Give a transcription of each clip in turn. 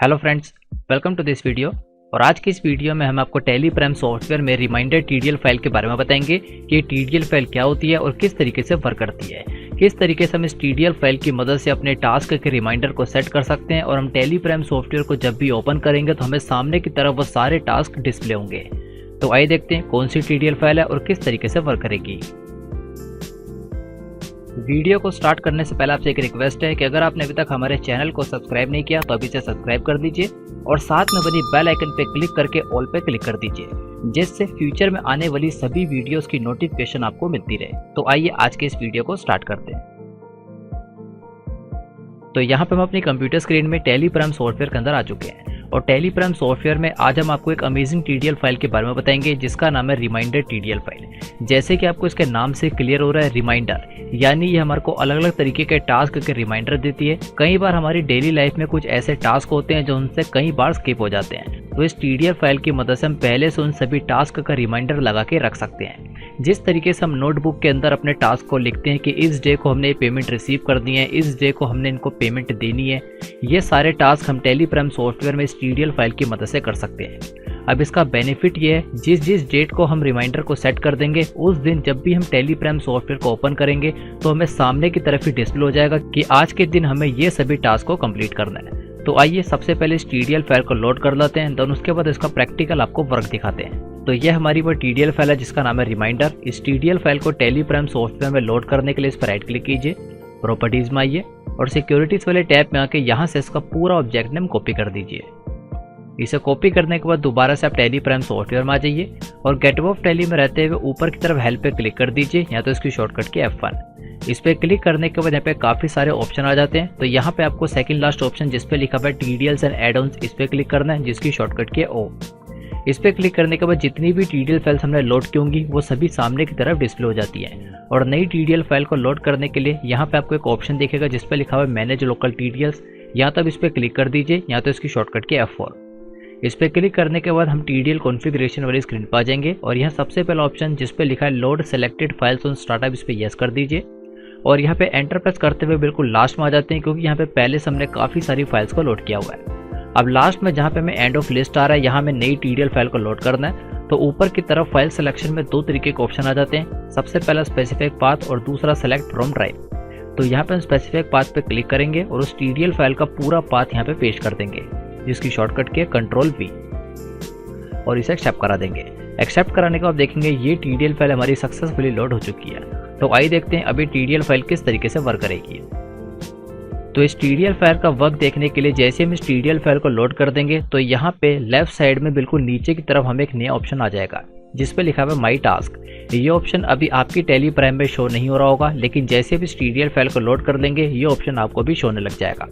Hello friends, welcome to this video. और आज की इस वीडियो में हम आपको टेलीप्राइम सॉफ्टवेयर में रिमाइंडर टीडीएल फाइल के बारे में बताएंगे कि टीडीएल फाइल क्या होती है और किस तरीके से वर्क करती है। किस तरीके से हम इस टीडीएल फाइल की मदद से अपने टास्क के रिमाइंडर को सेट कर सकते हैं और हम टेलीप्राइम सॉफ्टवेयर को जब भी ओपन करेंगे तो हमें सामने की तरफ वो सारे टास्क डिस्प्ले होंगे। तो आइए देखते हैं कौन सी टीडीएल फाइल है और किस तरीके से वर्क करेगी। वीडियो को स्टार्ट करने से पहले आपसे एक रिक्वेस्ट है कि अगर आपने अभी तक हमारे चैनल को सब्सक्राइब नहीं किया तो अभी से सब्सक्राइब कर दीजिए और साथ में बनी बेल आइकन पे क्लिक करके ऑल पे क्लिक कर दीजिए, जिससे फ्यूचर में आने वाली सभी वीडियोस की नोटिफिकेशन आपको मिलती रहे। तो आइए आज के इस वीडियो को स्टार्ट करते हैं। तो यहाँ पे हम अपनी कंप्यूटर स्क्रीन में टेलीप्राइम सॉफ्टवेयर के अंदर आ चुके हैं और टेलीप्राइम सॉफ्टवेयर में आज हम आपको एक अमेजिंग टीडीएल फाइल के बारे में बताएंगे जिसका नाम है रिमाइंडर टीडीएल फाइल। जैसे कि आपको इसके नाम से क्लियर हो रहा है, रिमाइंडर यानी ये हमारे को अलग अलग तरीके के टास्क के रिमाइंडर देती है। कई बार हमारी डेली लाइफ में कुछ ऐसे टास्क होते हैं जो उनसे कई बार स्किप हो जाते हैं, तो इस टीडीएल फाइल की मदद से हम पहले से उन सभी टास्क का रिमाइंडर लगा के रख सकते हैं। जिस तरीके से हम नोटबुक के अंदर अपने टास्क को लिखते हैं कि इस डे को हमने पेमेंट रिसीव कर दी है, इस डे को हमने इनको पेमेंट देनी है, ये सारे टास्क हम टेलीप्राइम सॉफ्टवेयर में इस टीडीएल फाइल की मदद से कर सकते हैं। अब इसका बेनिफिट ये है, जिस जिस डेट को हम रिमाइंडर को सेट कर देंगे उस दिन जब भी हम टेलीप्राइम सॉफ्टवेयर को ओपन करेंगे तो हमें सामने की तरफ ही डिस्प्ले हो जाएगा कि आज के दिन हमें ये सभी टास्क को कंप्लीट करना है। तो आइए सबसे पहले इस टीडीएल फाइल को लोड कर लेते हैं, देन उसके बाद इसका प्रैक्टिकल आपको वर्क दिखाते हैं। तो यह हमारी वो टीडीएल फाइल है जिसका नाम है रिमाइंडर। इस टीडीएल फाइल को टेलीप्राइम सॉफ्टवेयर में लोड करने के लिए इस पर राइट क्लिक कीजिए, प्रॉपर्टीज में आइए और सिक्योरिटीज वाले टैब में आके यहाँ से इसका पूरा ऑब्जेक्ट नेम कॉपी कर दीजिए। इसे कॉपी करने के बाद दोबारा से आप टेलीप्राइम सॉफ्टवेयर में आ जाइए और गेट ऑफ टेली में रहते हुए ऊपर की तरफ हेल्प पे क्लिक कर दीजिए, या तो इसकी शॉर्टकट की F1। इस पे क्लिक करने के बाद यहाँ पे काफी सारे ऑप्शन आ जाते हैं। तो यहाँ पे आपको सेकंड लास्ट ऑप्शन जिस पे लिखा हुआ है टीडीएल्स एंड एड ऑन्स, इस पे क्लिक करना है जिसकी शॉर्टकट की है O। इस पे क्लिक करने के बाद जितनी भी टीडीएल फाइल्स हमने लोड की होंगी वो सभी सामने की तरफ डिस्प्ले हो जाती है। और नई टीडीएल फाइल को लोड करने के लिए यहाँ पे आपको एक ऑप्शन दिखेगा जिस पे लिखा हुआ है मैनेज लोकल टीडीएल्स, या तो इस पे क्लिक कर दीजिए, या तो इसकी शॉर्टकट की F4। इस पे क्लिक करने के बाद हम टीडीएल कॉन्फ़िगरेशन वाली स्क्रीन पर आ जाएंगे और यहाँ सबसे पहला ऑप्शन जिस पे लिखा है load selected files on startup, इस पे यस कर दीजिए और यहाँ पे एंटर प्रेस करते हुए बिल्कुल लास्ट में आ जाते हैं, क्योंकि यहाँ पे पहले से हमने काफ़ी सारी फाइल्स को लोड किया हुआ है। अब लास्ट में जहाँ पे हमें एंड ऑफ लिस्ट आ रहा है, यहाँ में नई टीडीएल फाइल को लोड करना है। तो ऊपर की तरफ फाइल सिलेक्शन में दो तरीके के ऑप्शन आ जाते हैं, सबसे पहला स्पेसिफिक पाथ और दूसरा सेलेक्ट फ्रॉम ड्राइव। तो यहाँ पे हम स्पेसिफिक पाथ पे क्लिक करेंगे और उस टीडीएल फाइल का पूरा पाथ यहाँ पे पेस्ट कर देंगे, जिसकी शॉर्टकट की है Ctrl+V और इसे एक्सेप्ट करा देंगे। एक्सेप्ट कराने के बाद देखेंगे ये टीडीएल फाइल हमारी सक्सेसफुली लोड हो चुकी है। तो आइए देखते हैं अभी टीडीएल फाइल किस तरीके से वर्क करेगी। तो इस टीडीएल फाइल का वर्क देखने के लिए जैसे हम इस टीडीएल फाइल को लोड कर देंगे तो यहाँ पे लेफ्ट साइड में बिल्कुल नीचे की तरफ हमें एक नया ऑप्शन आ जाएगा जिस पे लिखा हुआ है माई टास्क। ये ऑप्शन अभी आपकी टेलीप्राइम में शो नहीं हो रहा होगा, लेकिन जैसे भी इस टीडीएल फाइल को लोड कर देंगे ये ऑप्शन आपको भी शो होने लग जाएगा।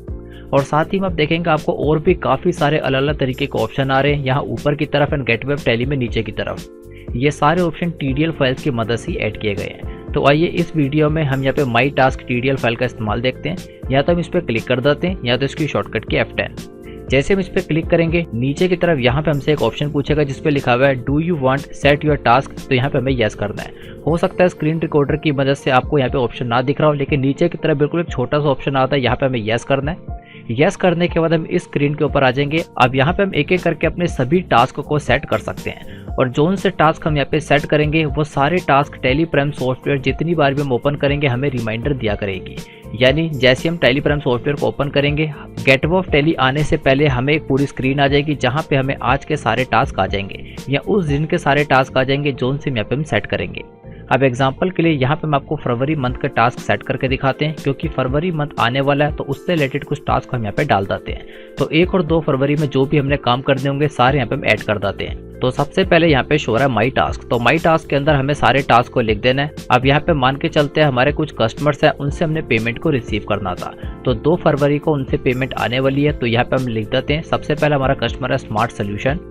और साथ ही में आप देखेंगे आपको और भी काफ़ी सारे अलग अलग तरीके के ऑप्शन आ रहे हैं, यहाँ ऊपर की तरफ एंड गेटवे ऑफ टेली में नीचे की तरफ। ये सारे ऑप्शन टीडीएल फाइल्स की मदद से ऐड किए गए हैं। तो आइए इस वीडियो में हम यहाँ पे माई टास्क टीडीएल फाइल का इस्तेमाल देखते हैं। या तो हम इस पर क्लिक कर देते हैं, या तो इसकी शॉर्टकट की F10। जैसे हम इस पर क्लिक करेंगे नीचे की तरफ यहाँ पे हमसे एक ऑप्शन पूछेगा जिस पे लिखा हुआ है do you want set your task. तो यहाँ पे हमें यस करना है। हो सकता है स्क्रीन रिकॉर्डर की मदद से आपको यहाँ पे ऑप्शन ना दिख रहा हो, लेकिन नीचे की तरफ बिल्कुल एक छोटा सा ऑप्शन आता है, यहाँ पे हमें यस करना है। यस करने के बाद हम इस स्क्रीन के ऊपर आ जाएंगे। अब यहाँ पे हम एक एक करके अपने सभी टास्क को सेट कर सकते हैं और जोन से टास्क हम यहाँ पे सेट करेंगे वो सारे टास्क टेलीप्राइम सॉफ्टवेयर जितनी बार भी हम ओपन करेंगे हमें रिमाइंडर दिया करेगी। यानी जैसे हम टेलीप्राइम सॉफ्टवेयर को ओपन करेंगे, गेट ऑफ टेली आने से पहले हमें एक पूरी स्क्रीन आ जाएगी जहाँ पे हमें आज के सारे टास्क आ जाएंगे या उस दिन के सारे टास्क आ जाएंगे जोन से यहाँ पे हम सेट करेंगे। अब एग्जांपल के लिए यहाँ पे हम आपको फरवरी मंथ का टास्क सेट करके दिखाते हैं, क्योंकि फरवरी मंथ आने वाला है तो उससे रिलेटेड कुछ टास्क हम यहाँ पे डाल देते हैं। तो 1 और 2 फरवरी में जो भी हमने काम करने होंगे सारे यहाँ पे हम ऐड कर देते हैं। तो सबसे पहले यहाँ पे शो रहा है माई टास्क। तो माई टास्क के अंदर हमें सारे टास्क को लिख देना है। अब यहाँ पे मान के चलते हैं हमारे कुछ कस्टमर्स हैं, उनसे हमने पेमेंट को रिसीव करना था, तो 2 फरवरी को उनसे पेमेंट आने वाली है। तो यहाँ पे हम लिख देते हैं सबसे पहले हमारा कस्टमर है स्मार्ट सोल्यूशन।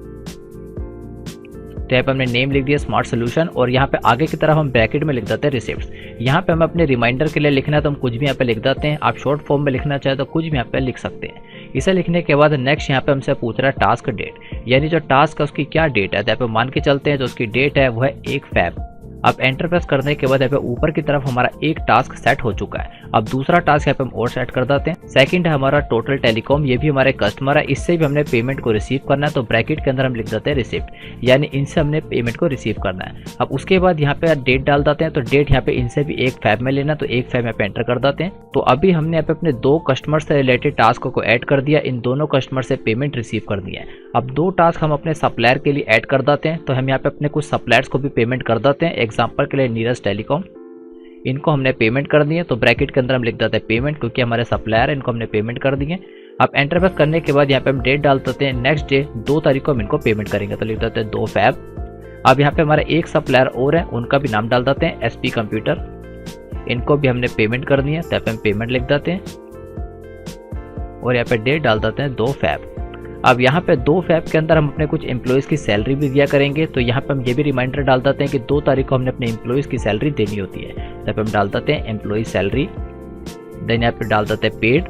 तो यहाँ पे हमने नेम लिख दिया स्मार्ट सोल्यूशन और यहाँ पे आगे की तरफ हम ब्रैकेट में लिख देते हैं रिसिप्ट्स। यहाँ पे हमें अपने रिमाइंडर के लिए लिखना है तो हम कुछ भी यहाँ पे लिख देते हैं। आप शॉर्ट फॉर्म में लिखना चाहे तो कुछ भी यहाँ पे लिख सकते हैं। इसे लिखने के बाद नेक्स्ट यहाँ पे हमसे पूछ रहा है टास्क डेट, यानी जो टास्क है उसकी क्या डेट है। तो यहाँ पे मान के चलते हैं जो उसकी डेट है वो है 1 फ़रवरी। अब एंटर प्रेस करने के बाद यहाँ पे ऊपर की तरफ हमारा एक टास्क सेट हो चुका है। अब दूसरा टास्क यहाँ पे हम और सेट कर देते हैं। सेकंड है हमारा टोटल टेलीकॉम, ये भी हमारे कस्टमर है, इससे भी हमने पेमेंट को रिसीव करना है, तो ब्रैकेट के अंदर हम लिख देते हैं रिसिप्ट, यानी इनसे हमने पेमेंट को रिसीव करना है। अब उसके बाद यहाँ पे डेट डाल देते हैं, तो डेट यहाँ पे इनसे भी एक फैब में लेना, तो एक फैब यहाँ पे एंटर कर देते हैं। तो अभी हमने यहाँ पे अपने 2 कस्टमर से रिलेटेड टास्क को ऐड कर दिया, इन दोनों कस्टमर से पेमेंट रिसीव कर दिया है। अब 2 टास्क हम अपने सप्लायर के लिए ऐड कर देते हैं, तो हम यहाँ पे अपने कुछ सप्लायर्स को भी पेमेंट कर देते हैं। एग्जांपल के लिए नीरज टेलीकॉम, इनको हमने पेमेंट कर दी है, तो ब्रैकेट के अंदर हम लिख देते हैं पेमेंट, क्योंकि हमारे सप्लायर है, इनको हमने पेमेंट कर दी है। अब एंटर प्रेस करने के बाद यहाँ पे हम डेट डाल देते हैं, नेक्स्ट डे 2 तारीख को हम इनको पेमेंट करेंगे, तो लिख देते हैं 2 फैब। अब यहाँ पे हमारे एक सप्लायर और है, उनका भी नाम डाल देते हैं एसपी कंप्यूटर, इनको भी हमने पेमेंट कर दी है, तो यहाँ पे हम पेमेंट लिख देते हैं और यहाँ पे डेट डाल देते हैं 2 फैब। अब यहाँ पे 2 फैब के अंदर हम अपने कुछ एम्प्लॉयज़ की सैलरी भी दिया करेंगे, तो यहाँ पे हम ये भी रिमाइंडर डाल देते हैं कि 2 तारीख को हमने अपने एम्प्लॉयज़ की सैलरी देनी होती है। यहाँ पे हम डाल देते हैं एम्प्लॉय सैलरी, देन यहाँ पे डाल देते हैं पेड,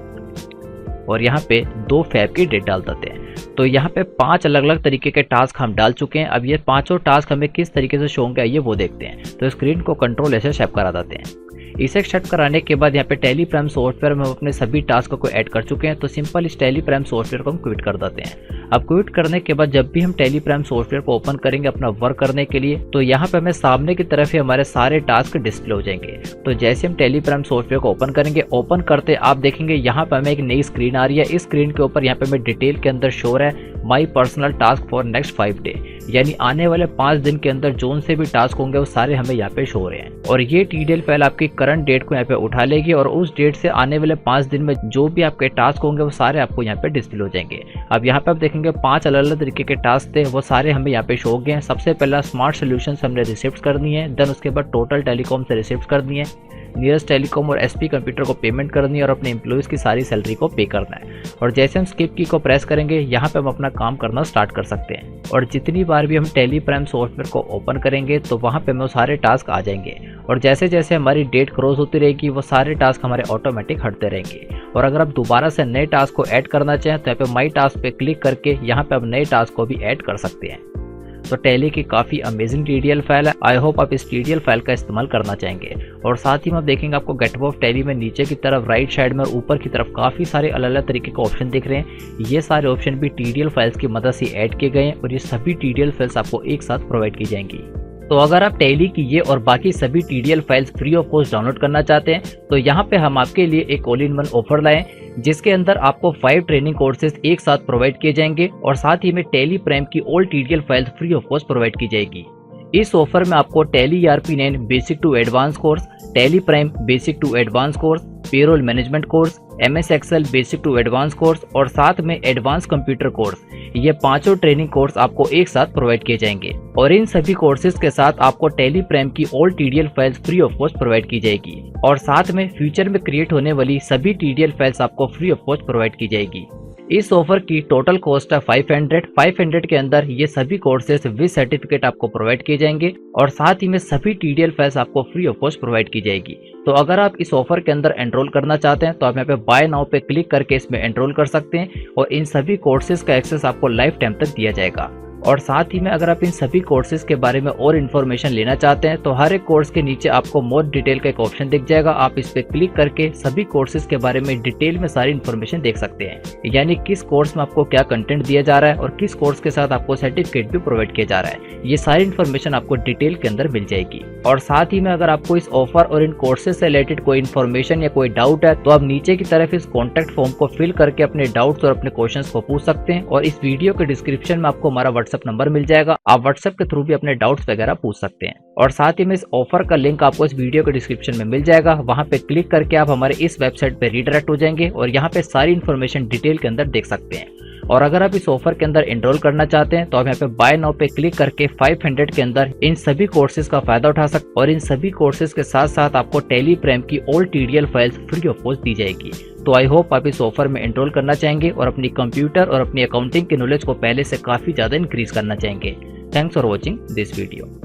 और यहाँ पे 2 फैब की डेट डाल देते हैं। तो यहाँ पे 5 अलग अलग तरीके के टास्क हम डाल चुके हैं। अब ये पांचों टास्क हमें किस तरीके से शो होंगे ये वो देखते हैं। तो स्क्रीन को कंट्रोल ऐसे शेप करा देते हैं। इसे सेट कराने के बाद यहाँ पे टैली प्राइम सॉफ्टवेयर में हम अपने सभी टास्क को ऐड कर चुके हैं, तो सिंपल इस टैली प्राइम सॉफ्टवेयर को हम क्विट कर देते हैं। अब क्विट करने के बाद जब भी हम टैली प्राइम सॉफ्टवेयर को ओपन करेंगे अपना वर्क करने के लिए, तो यहाँ पे हमें सामने की तरफ ही हमारे सारे टास्क डिस्प्ले हो जाएंगे। तो जैसे हम टैली प्राइम सॉफ्टवेयर को ओपन करेंगे, ओपन करते आप देखेंगे यहाँ पे हमें एक नई स्क्रीन आ रही है। इस स्क्रीन के ऊपर यहाँ पे हमें डिटेल के अंदर शो है my personal task for next 5 day, यानी आने वाले 5 दिन के अंदर जोन से भी टास्क होंगे वो सारे हमें यहाँ पे शो हो रहे हैं। और ये TDL फाइल आपकी करंट डेट को यहाँ पे उठा लेगी और उस डेट से आने वाले 5 दिन में जो भी आपके टास्क होंगे वो सारे आपको यहाँ पे डिस्प्ले हो जाएंगे। अब यहाँ पे आप देखेंगे 5 अलग अलग तरीके के टास्क थे, वो सारे हमें यहाँ पे शो हो गए हैं। सबसे पहला स्मार्ट सोल्यूशन से हमने रिसिप्ट करनी है, देन उसके बाद टोटल टेलीकॉम से रिसिप्ट करनी है, नीरज टेलीकॉम और एसपी कंप्यूटर को पेमेंट करनी है और अपने एम्प्लॉयज़ की सारी सैलरी को पे करना है। और जैसे हम स्किप की को प्रेस करेंगे यहाँ पे हम अपना काम करना स्टार्ट कर सकते हैं। और जितनी बार भी हम टैली प्राइम सॉफ्टवेयर को ओपन करेंगे तो वहाँ पे हमें सारे टास्क आ जाएंगे, और जैसे जैसे हमारी डेट क्रॉस होती रहेगी वो सारे टास्क हमारे ऑटोमेटिक हटते रहेंगे। और अगर आप दोबारा से नए टास्क को ऐड करना चाहें तो यहाँ पे माई टास्क पे क्लिक करके यहाँ पे आप नए टास्क को भी ऐड कर सकते हैं। तो टैली की काफ़ी अमेजिंग TDL फाइल है। आई होप आप इस TDL फाइल का इस्तेमाल करना चाहेंगे। और साथ ही में आप देखेंगे आपको गेटअप ऑफ टैली में नीचे की तरफ राइट साइड में और ऊपर की तरफ काफ़ी सारे अलग अलग तरीके के ऑप्शन दिख रहे हैं। ये सारे ऑप्शन भी TDL फाइल्स की मदद से ऐड किए गए हैं और ये सभी TDL फाइल्स आपको एक साथ प्रोवाइड की जाएंगी। तो अगर आप टैली की ये और बाकी सभी TDL files free of cost download करना चाहते हैं तो यहाँ पे हम आपके लिए एक ऑल इन वन ऑफर लाए, जिसके अंदर आपको 5 ट्रेनिंग कोर्सेज एक साथ प्रोवाइड किए जाएंगे और साथ ही में टैली प्राइम की all TDL files free of cost provide की जाएगी। इस ऑफर में आपको Tally ERP9 basic to advance course, Tally Prime basic to advance course, payroll management course, MS excel basic to advance course और साथ में advance computer course, ये पांचों ट्रेनिंग कोर्स आपको एक साथ प्रोवाइड किए जाएंगे। और इन सभी कोर्सेज के साथ आपको टैली प्राइम की all TDL files free of cost provide की जाएगी और साथ में फ्यूचर में क्रिएट होने वाली सभी TDL फाइल्स आपको फ्री ऑफ कॉस्ट प्रोवाइड की जाएगी। इस ऑफर की टोटल कॉस्ट है 500 के अंदर ये सभी कोर्सेज विद सर्टिफिकेट आपको प्रोवाइड किए जाएंगे और साथ ही में सभी TDL फाइल्स आपको फ्री ऑफ कॉस्ट प्रोवाइड की जाएगी। तो अगर आप इस ऑफर के अंदर एनरोल करना चाहते हैं तो आप यहाँ पे बाय नाउ पे क्लिक करके इसमें एनरोल कर सकते हैं और इन सभी कोर्सेज का एक्सेस आपको लाइफ टाइम तक दिया जाएगा। और साथ ही में अगर आप इन सभी कोर्सेज के बारे में और इन्फॉर्मेशन लेना चाहते हैं तो हर एक कोर्स के नीचे आपको मोर डिटेल का एक ऑप्शन दिख जाएगा। आप इस पे क्लिक करके सभी कोर्सेज के बारे में डिटेल में सारी इन्फॉर्मेशन देख सकते हैं, यानी किस कोर्स में आपको क्या कंटेंट दिया जा रहा है और किस कोर्स के साथ आपको सर्टिफिकेट भी प्रोवाइड किया जा रहा है। ये सारी इन्फॉर्मेशन आपको डिटेल के अंदर मिल जाएगी। और साथ ही में अगर आपको इस ऑफर और इन कोर्सेज से रिलेटेड कोई इन्फॉर्मेशन या कोई डाउट है तो आप नीचे की तरफ इस कॉन्टेक्ट फॉर्म को फिल करके अपने डाउट्स और अपने क्वेश्चंस को पूछ सकते हैं। और इस वीडियो के डिस्क्रिप्शन में आपको हमारा व्हाट्सएप नंबर मिल जाएगा, आप व्हाट्सएप के थ्रू भी अपने डाउट्स वगैरह पूछ सकते हैं। और साथ ही में इस ऑफर का लिंक आपको इस वीडियो के डिस्क्रिप्शन में मिल जाएगा, वहां पे क्लिक करके आप हमारे इस वेबसाइट पे रीडायरेक्ट हो जाएंगे और यहाँ पे सारी इन्फॉर्मेशन डिटेल के अंदर देख सकते हैं। और अगर आप इस ऑफर के अंदर एनरोल करना चाहते हैं तो आप यहाँ पे बाय नाउ पे क्लिक करके 500 के अंदर इन सभी कोर्सेज का फायदा उठा सकते और इन सभी कोर्सेज के साथ साथ आपको टैली प्राइम की all TDL files free of cost दी जाएगी। तो आई होप आप इस ऑफर में एनरोल करना चाहेंगे और अपनी कंप्यूटर और अपनी अकाउंटिंग की नॉलेज को पहले से काफी ज्यादा इंक्रीज करना चाहेंगे। Thanks for watching this video.